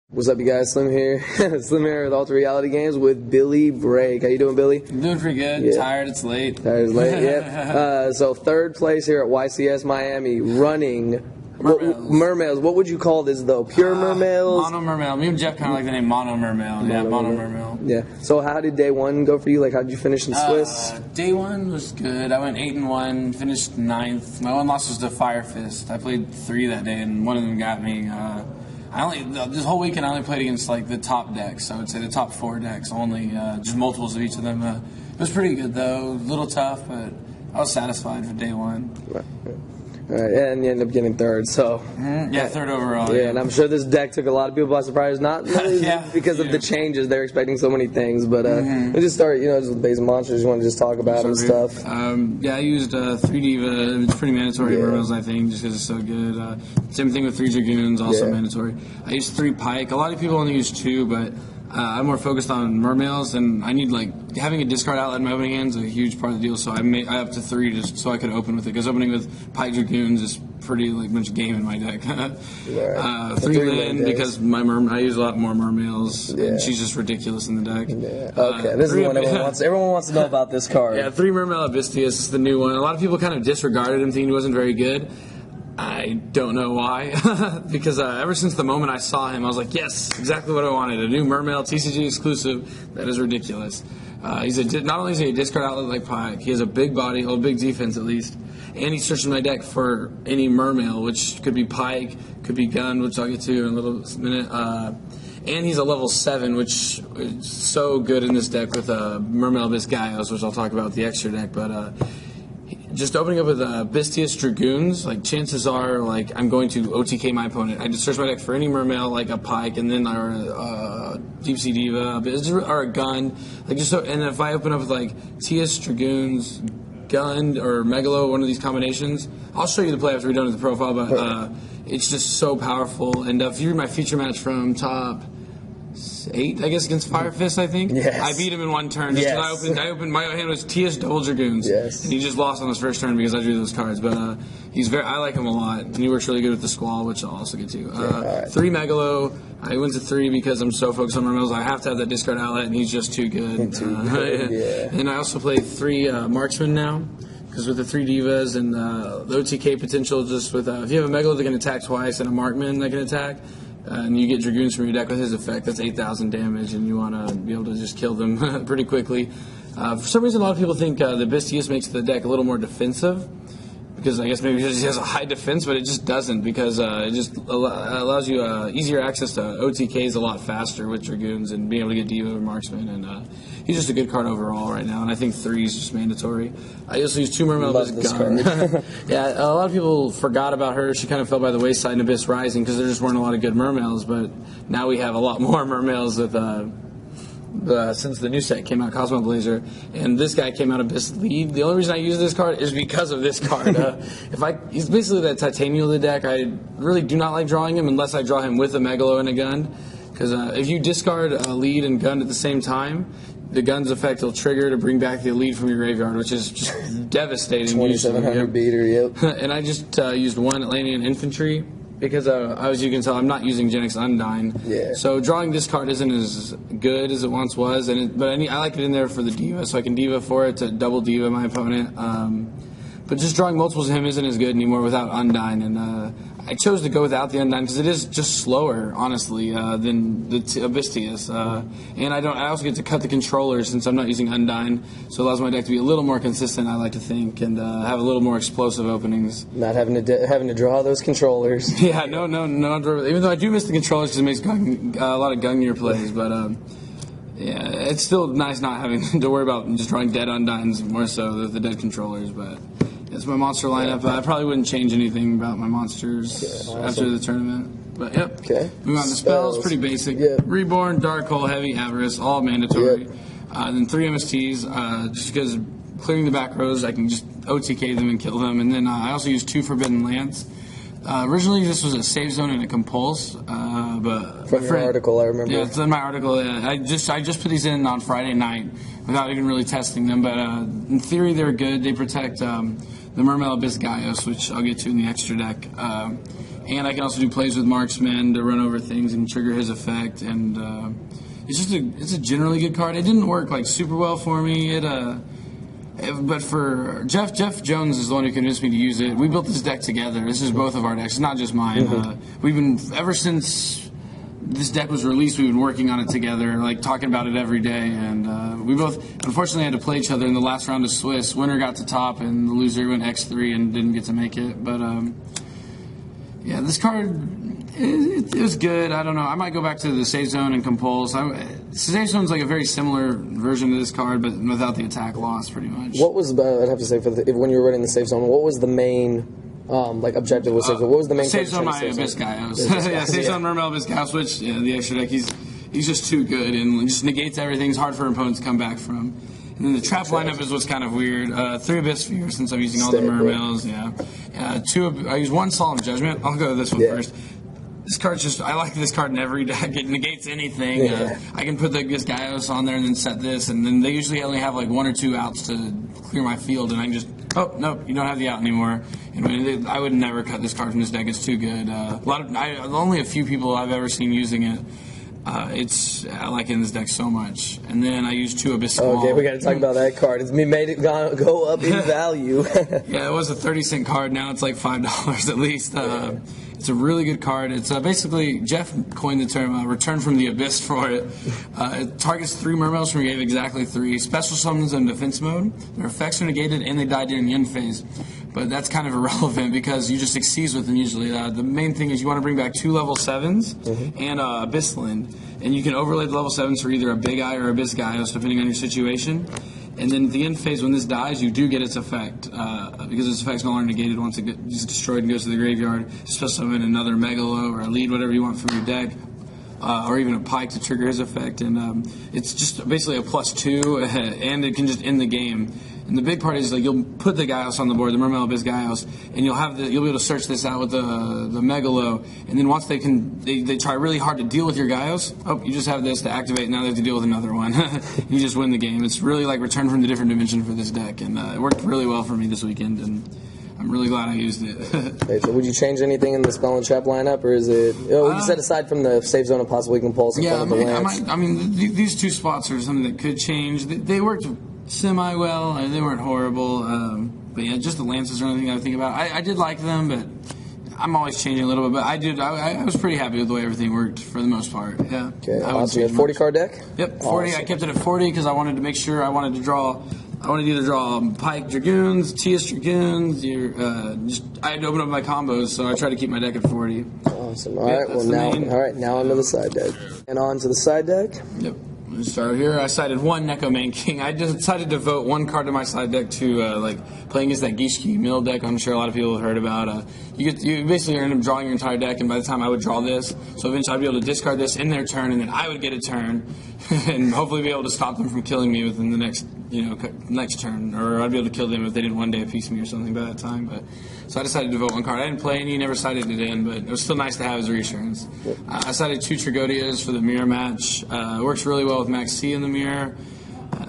What's up, you guys? Slim here. Slim here with Alter Reality Games with Billy Brake. How you doing, Billy? I'm doing pretty good. Yeah. Tired. It's late. Tired, it's late, yeah. So third place here at YCS Miami, running Mermails. What would you call this, though? Pure Mermails? Mono Mermail. Me and Jeff kind of like the name Mono Mermail. Yeah, Mono Mermail. Yeah. So how did day one go for you? Like, how did you finish in Swiss? Day one was good. I went 8-1, finished 9th. My one loss was to Fire Fist. I played 3 that day, and one of them got me. This whole weekend I only played against like the top decks. I would say the top 4 decks only, just multiples of each of them. It was pretty good though. A little tough, but I was satisfied for day one. Right. All right, and you end up getting third, so... Yeah, third overall. Yeah, and I'm sure this deck took a lot of people by surprise, not really because of the changes. They're expecting so many things, but we'll just start, just with basic monsters. You want to just talk about and stuff? Yeah, I used 3 Diva. It's pretty mandatory Mermails, I think, just because it's so good. Same thing with 3 Dragoons, also mandatory. I used 3 Pike. A lot of people only use 2, but... I'm more focused on Mermails, and I need, having a discard outlet in my opening hand is a huge part of the deal, so I up to 3 just so I could open with it, because opening with Pike Dragoons is pretty, much game in my deck. 3 Lynn, because I use a lot more Mermails, and she's just ridiculous in the deck. Yeah. Okay, this is the one everyone wants to know about this card. Yeah, 3 Mermail Abystius is the new one. A lot of people kind of disregarded him, thinking he wasn't very good. I don't know why, because ever since the moment I saw him, I was like, yes, exactly what I wanted. A new Mermail TCG exclusive. That is ridiculous. Not only is he a discard outlet like Pike, he has a big body, a big defense at least, and he's searching my deck for any Mermail, which could be Pike, could be Gun, which I'll get to in a little minute. And he's a level 7, which is so good in this deck with Mermail Biscayos, which I'll talk about with the extra deck, but... just opening up with Abystius Dragoons, chances are, I'm going to OTK my opponent. I just search my deck for any Mermail, like a Pike, and then a Deep Sea Diva, or a Gun. And if I open up with, TS Dragoons, Gun, or Megalo, one of these combinations, I'll show you the play after we're done with the profile, but it's just so powerful. And if you read my feature match from top 8, I guess, against Fire Fist, I think. Yes. I beat him in one turn. Just I opened my hand was TS Double Dragoons. Yes. And he just lost on his first turn because I drew those cards. But I like him a lot. And he works really good with the Squall, which I'll also get to. 3 Megalo. I went to 3 because I'm so focused on Mermails. I have to have that discard outlet, and he's just too good. And I also play 3 Marksman now. Because with the 3 Divas and the OTK potential, just with if you have a Megalo that can attack twice and a Markman that can attack, and you get Dragoons from your deck with his effect, that's 8,000 damage, and you want to be able to just kill them pretty quickly. For some reason, a lot of people think the Abystius makes the deck a little more defensive, because I guess maybe he has a high defense, but it just doesn't, because it just allows you easier access to OTKs a lot faster with Dragoons and being able to get Diva or Marksman, and he's just a good card overall right now, and I think 3 is just mandatory. I also use 2 Mermail Abyss Gun. Yeah, a lot of people forgot about her. She kind of fell by the wayside in Abyss Rising because there just weren't a lot of good Mermails, but now we have a lot more Mermails with since the new set came out, Cosmo Blazer, and this guy came out Abyss Lead. The only reason I use this card is because of this card. He's basically that Titanium of the deck. I really do not like drawing him unless I draw him with a Megalo and a Gun, because if you discard a Lead and Gun at the same time, the Gun's effect will trigger to bring back the Lead from your graveyard, which is just devastating. 2,700 beater, yep. And I just used 1 Atlantean Infantry, because as you can tell, I'm not using Genix Undyne. Yeah. So drawing this card isn't as good as it once was, but I like it in there for the Diva, so I can Diva for it to double Diva my opponent. But just drawing multiples of him isn't as good anymore without Undyne, and I chose to go without the Undyne because it is just slower, honestly, than the Abystius. And I also get to cut the controllers since I'm not using Undyne, so it allows my deck to be a little more consistent, I like to think, and have a little more explosive openings. Not having to draw those controllers. Yeah, no. Even though I do miss the controllers because it makes a lot of Gungnir plays, but yeah, it's still nice not having to worry about just drawing dead Undynes more so than the dead controllers, but... It's my monster lineup. I probably wouldn't change anything about my monsters after the tournament. But, yep. Okay. Moving on to spells, pretty basic. Yep. Reborn, Dark Hole, Heavy, Avarice, all mandatory. Yep. Then 3 MSTs, just because clearing the back rows, I can just OTK them and kill them. And then I also use 2 Forbidden Lance. Originally, this was a save zone and a compulse, but from your article, I remember. Yeah, it's in my article. Yeah. I just put these in on Friday night without even really testing them. But in theory, they're good. They protect the Mermail Biscayos, which I'll get to in the extra deck. and I can also do plays with marksman to run over things and trigger his effect. And it's a generally good card. It didn't work like super well for me. But for Jeff Jones is the one who convinced me to use it. We built this deck together. This is both of our decks. It's not just mine. We've been, ever since this deck was released, we've been working on it together, like talking about it every day. And we both, unfortunately, had to play each other in the last round of Swiss. Winner got to top, and the loser went X3 and didn't get to make it. But yeah, this card, it was good. I don't know. I might go back to the Safe Zone and Compulse. Safe Zone's like a very similar version of this card, but without the attack loss, pretty much. What was, I'd have to say, when you were running the Safe Zone, what was the main objective with Safe Zone? What was the main Safe Zone? My Abyss Gaios. Yeah, Safe Zone Mermail Abyss Gaios, which, the extra deck, he's just too good and just negates everything. It's hard for opponents to come back from. And then the trap lineup is what's kind of weird. 3 Abyss Spheres, since I'm using all the Mermails. Yeah. I use 1 Solemn Judgment. I'll go to this one first. This card's just, I like this card in every deck. It negates anything. I can put the Gaios on there and then set this, and then they usually only have like 1 or 2 outs to clear my field, and I can just, oh, no, you don't have the out anymore. I would never cut this card from this deck. It's too good. Only a few people I've ever seen using it. I like it in this deck so much. And then I use 2 Abyss Squall. Okay, we got to talk about that card. It's made it go up in value. Yeah, it was a 30-cent card. Now it's like $5 at least. It's a really good card. It's basically, Jeff coined the term return from the abyss for it. It targets 3 Mermails from your game, exactly 3. Special summons in defense mode. Their effects are negated and they die during the end phase. But that's kind of irrelevant because you just succeeds with them usually. The main thing is you want to bring back 2 level 7s and Abyssland. And you can overlay the level 7s for either a Big Eye or Abyss Gaios, depending on your situation. And then at the end phase, when this dies, you do get its effect, because its effect's no longer negated once it gets destroyed and goes to the graveyard. Special summon another Megalo or a lead, whatever you want from your deck, or even a Pike to trigger his effect. And it's just basically a +2, and it can just end the game. And the big part is like you'll put the Gaios on the board, the Mermail Abyss Gaios, and you'll be able to search this out with the Megalo. And then once they try really hard to deal with your Gaios, you just have this to activate. Now they have to deal with another one. You just win the game. It's really like Return from the Different Dimension for this deck, and it worked really well for me this weekend. And I'm really glad I used it. Okay, so would you change anything in the Spell and Trap lineup, or is it? You said aside from the Safe Zone and possibly Compulse. Yeah, I mean, these 2 spots are something that could change. They worked semi-well. They weren't horrible. But yeah, just the lances are the only thing I think about. I did like them, but I'm always changing a little bit. But I was pretty happy with the way everything worked for the most part. Yeah. Okay. Awesome. You had 40 card deck? Yep, 40. Awesome. I kept it at 40 because I wanted to make sure I wanted to either draw Pike Dragoons, TS Dragoons. I had to open up my combos, so I tried to keep my deck at 40. Awesome. All right. Well, now onto the side deck. And on to the side deck. Yep. Let's start here. I sided 1 Neko Main King. I just decided to vote 1 card to my side deck to playing against that Gishki mill deck. I'm sure a lot of people have heard about. You basically end up drawing your entire deck, and by the time I would draw this, so eventually I'd be able to discard this in their turn, and then I would get a turn, and hopefully be able to stop them from killing me within the next turn, or I'd be able to kill them if they didn't one day piece me or something by that time. But so I decided to vote 1 card. I didn't play any, never sided it in, but it was still nice to have as reassurance. I sided 2 Trigodias for the mirror match. It works really well with Max C in the mirror.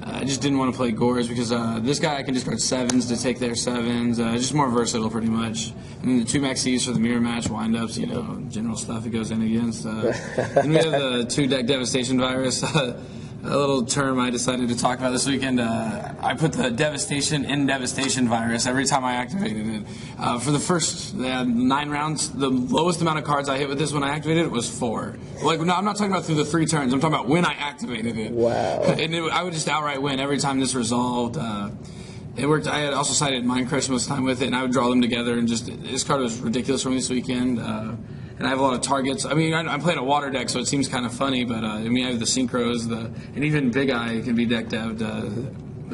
I just didn't want to play Gores because this guy I can discard 7s to take their 7s. Just more versatile, pretty much. And then the 2 Max Cs for the mirror match, windups, general stuff it goes in against. Then we have the 2 deck Devastation Virus. A little term I decided to talk about this weekend. I put the Devastation in Devastation Virus every time I activated it. For the first 9 rounds, the lowest amount of cards I hit with this when I activated it was 4. Like, no, I'm not talking about through the 3 turns. I'm talking about when I activated it. Wow. And I would just outright win every time this resolved. It worked. I had also sided Mind Crush most of the time with it, and I would draw them together. And just this card was ridiculous for me this weekend. And I have a lot of targets. I mean, I'm playing a water deck, so it seems kind of funny. But I have the Synchros, and even Big Eye can be decked out. I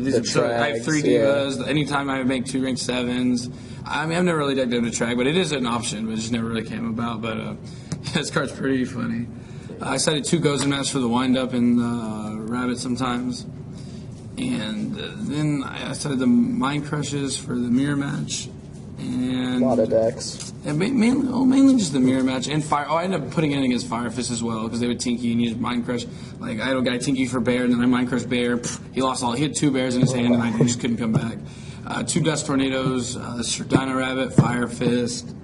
have 3 Divas. Yeah. Anytime I make 2 ranked 7s. I mean, I've never really decked out a Trag, but it is an option, but it just never really came about. But this card's pretty funny. I sided 2 Gozen Maps for the windup and Rabbit sometimes. And then I sided the Mind Crushes for the mirror match. And a lot of decks. And mainly just the mirror match and fire. I ended up putting it in against Fire Fist as well because they would Tinky and use Mind Crush. Like I had a guy Tinky for Bear, and then I Mind Crush Bear. He lost all. He had 2 bears in his hand, and he just couldn't come back. 2 Dust Tornadoes, Dino Rabbit, Fire Fist.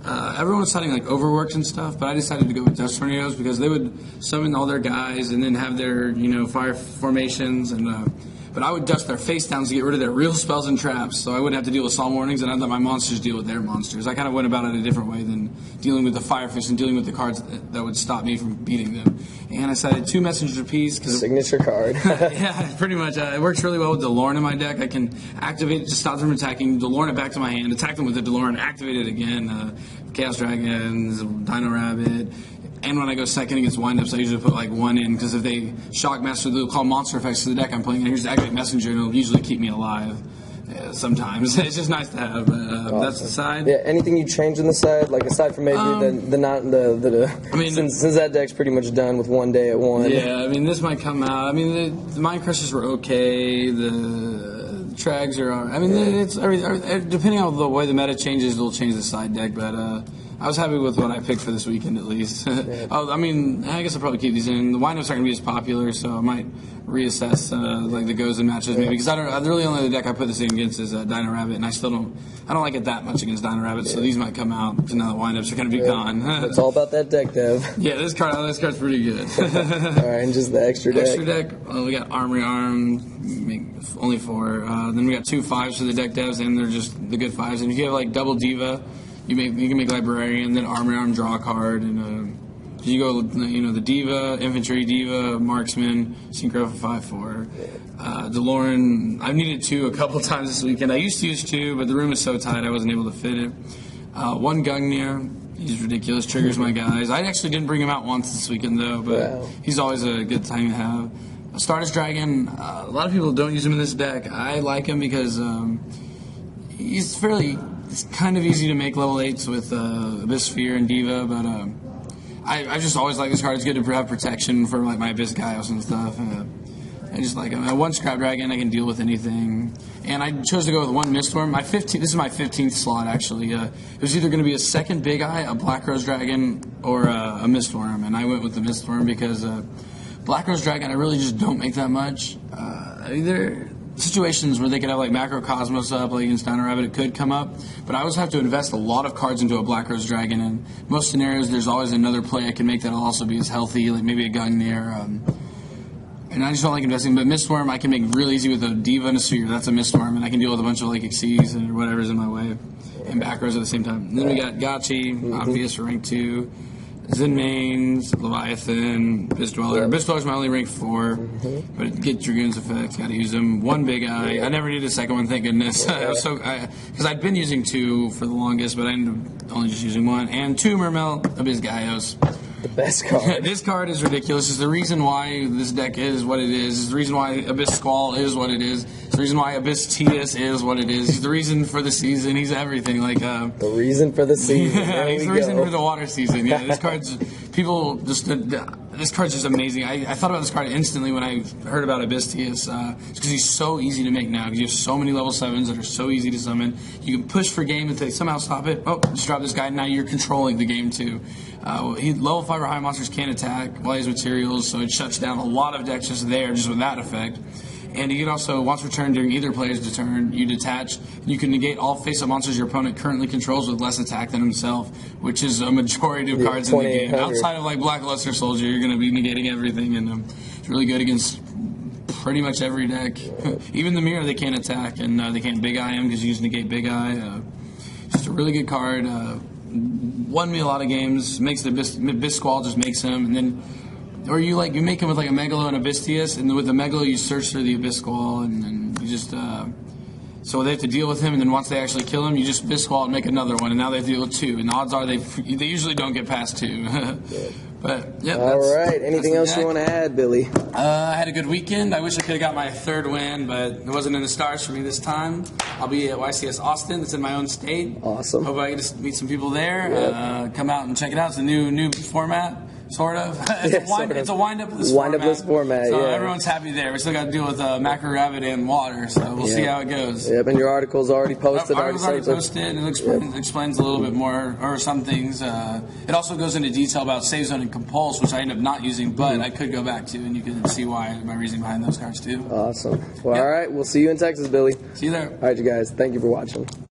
everyone was citing like overworks and stuff, but I decided to go with dust tornadoes because they would summon all their guys and then have their fire formations and. But I would dust their face downs to get rid of their real spells and traps, so I wouldn't have to deal with Psalm Warnings, and I'd let my monsters deal with their monsters. I kind of went about it a different way than dealing with the Firefish and dealing with the cards that would stop me from beating them. And I decided 2 Messengers apiece. Signature card. Yeah, pretty much. It works really well with Delorn in my deck. I can activate it to stop them from attacking, Delorn it back to my hand, attack them with the Delorn, activate it again, Chaos Dragons, Dino Rabbit. And when I go second against windups, I usually put like 1 in, because if they shock master, they'll call monster effects to the deck I'm playing. And here's the activate messenger, and it'll usually keep me alive. Sometimes it's just nice to have. Awesome. That's the side. Yeah. Anything you change on the side, like aside from maybe I mean, since that deck's pretty much done with 1 day at 1. Yeah. I mean, this might come out. I mean, the Mind Crushers were okay. The Trags are. I mean, it's depending on the way the meta changes, it'll change the side deck. But I was happy with what I picked for this weekend, at least. I mean, I guess I'll probably keep these in. The windups aren't going to be as popular, so I might reassess like the goes and matches maybe, because the really only deck I put this in against is Dino Rabbit, and I don't like it that much against Dino Rabbit, so these might come out because now the windups are going to be gone. It's all about that deck, Dev. Yeah, this card's pretty good. All right, and just the extra deck. Extra deck, we got Armory Arm, only 4. Then we got 2 5s for the deck devs, and they're just the good 5s. And if you have like double Diva, you can make Librarian, then Armory Arm, draw a card, and you go, the Diva, Infantry, Diva, Marksman, Synchro for 5/4. DeLorean, I've needed 2 a couple times this weekend. I used to use 2, but the room is so tight I wasn't able to fit it. 1 Gungnir, he's ridiculous, triggers my guys. I actually didn't bring him out once this weekend though, but he's always a good time to have. Stardust Dragon, a lot of people don't use him in this deck. I like him because he's it's kind of easy to make level 8s with Abyss Sphere and Diva, but I just always like this card. It's good to have protection for like my Abyss Gaios and stuff. I just like him. 1 Scrap Dragon, I can deal with anything. And I chose to go with 1 Mistworm. This is my 15th slot, actually. It was either going to be a second Big Eye, a Black Rose Dragon, or a Mistworm. And I went with the Mistworm because Black Rose Dragon, I really just don't make that much. There are situations where they could have like Macrocosmos up, like against Dino Rabbit, it could come up. But I always have to invest a lot of cards into a Black Rose Dragon. And most scenarios, there's always another play I can make that'll also be as healthy, like maybe a Gungnir. And I just don't like investing. But Mistworm, I can make real easy with a Diva and a Sphere. That's a Mistworm, and I can deal with a bunch of like Xyz and whatever's in my way, and back rows at the same time. And then we got Gotchi, obvious for rank 2. Zinmanes, Leviathan, Abyss Dweller. Abyss Dweller's my only rank 4, but get Dragoon's effects, gotta use them. 1 Big Eye. I never needed a second one, thank goodness. Because I'd been using 2 for the longest, but I ended up only just using 1. And 2 Mermail, Abyss Gaios. The best card. This card is ridiculous. It's the reason why this deck is what it is. It's the reason why Abyss Squall is what it is. It's the reason why Abyss Titus is what it is. He's the reason for the season. He's everything. The reason for the season. He's the reason for the water season. Yeah, this card's this card's just amazing. I thought about this card instantly when I heard about Abyss Titus. It's because he's so easy to make now. Because you have so many level 7s that are so easy to summon. You can push for game if they somehow stop it. Oh, just drop this guy. Now you're controlling the game too. Level 5 or high monsters can't attack while he has materials, so it shuts down a lot of decks just with that effect. And you can also, once returned during either player's turn, you detach. You can negate all face-up monsters your opponent currently controls with less attack than himself, which is a majority of cards in the game. Outside of like Blackluster Soldier, you're going to be negating everything, and it's really good against pretty much every deck. Even the Mirror they can't attack, and they can't Big Eye him because you just negate Big Eye. Just a really good card. Won me a lot of games. Makes the Abyss Squall, just makes him, and then. Or you make him with like a Megalo and Abyss Titus, and with the Megalo you search through the Abyss Squall, and you just so they have to deal with him, and then once they actually kill him, you just Abyss Squall and make another one, and now they have to deal with 2, and the odds are they usually don't get past 2. But yeah. All right. Anything else you want to add, Billy? I had a good weekend. I wish I could have got my 3rd win, but it wasn't in the stars for me this time. I'll be at YCS Austin. It's in my own state. Awesome. Hope I get to meet some people there. Come out and check it out. It's a new format. Sort of. It's a wind-up-less format. So everyone's happy there. We still got to deal with Macro Rabbit and water, so we'll see how it goes. Yep, and your article's already posted. Article's already posted. It explains a little bit more, or some things. It also goes into detail about Save Zone and Compulse, which I end up not using, but I could go back to, and you can see why my reasoning behind those cards, too. Awesome. Well, all right. We'll see you in Texas, Billy. See you there. All right, you guys. Thank you for watching.